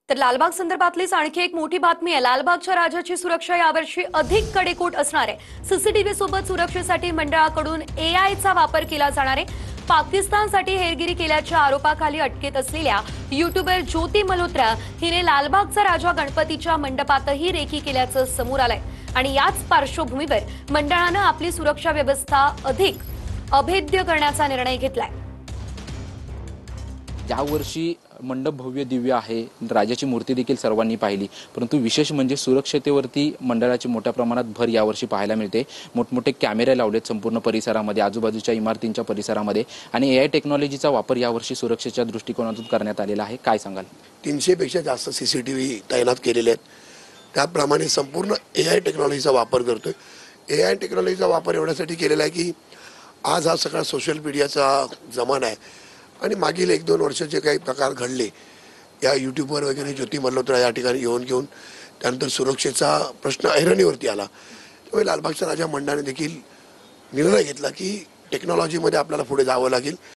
तर लालबाग संदर्भातलीच आणखी एक मोठी बातमी आहे। लालबागच्या राजाची सुरक्षा यावर्षी अधिक कडेकोट असणार आहे। सीसीटीव्ही सोबत सुरक्षेसाठी मंडळाकडून एआयचा वापर केला जाणार आहे। पाकिस्तानसाठी हेरगिरी केल्याच्या आरोपाखाली अटकेत असलेल्या युट्यूबर ज्योती मल्होत्रा हिने लालबागचा राजा गणपतीच्या मंडपातही रेकी केल्याचं समोर आलंय आणि याच पार्श्वभूमीवर मंडळानं आपली सुरक्षा व्यवस्था अधिक अभेद्य करण्याचा निर्णय घेतलाय। यावर्षी मंडप भव्य दिव्य आहे, राजाची मूर्ती देखील सर्वांनी पाहिली, परंतु विशेष म्हणजे सुरक्षतेवरती मंडळाची मोठ्या प्रमाणात भर यावर्षी पाहायला मिळते। मोठमोठे कॅमेरे लावलेत संपूर्ण परिसरामध्ये, आजूबाजूच्या इमारतींच्या परिसरामध्ये आणि एआय टेक्नॉलॉजीचा वापर यावर्षी सुरक्षेच्या दृष्टिकोनातून करण्यात आलेला आहे। काय सांगाल? 300 पेक्षा जास्त सीसीटीव्ही तैनात केलेले आहेत। त्याप्रमाणे संपूर्ण एआय टेक्नॉलॉजीचा वापर करतोय। एआय टेक्नॉलॉजीचा वापर एवढ्यासाठी केलेला आहे की आज हा सगळा सोशल मीडियाचा जमाना आहे आणि मागील 1-2 वर्ष जे काही प्रकार घडले या यूट्यूबवर वगैरे ज्योती मल्होत्रा या ठिकाणी येऊन घेऊन त्यानंतर सुरक्षेचा प्रश्न ऐरणीवरती आला। त्यामुळे लालबागच्या राजा मंडळाने देखील निर्णय घेतला की टेक्नॉलॉजीमध्ये आपल्याला पुढे जावं लागेल।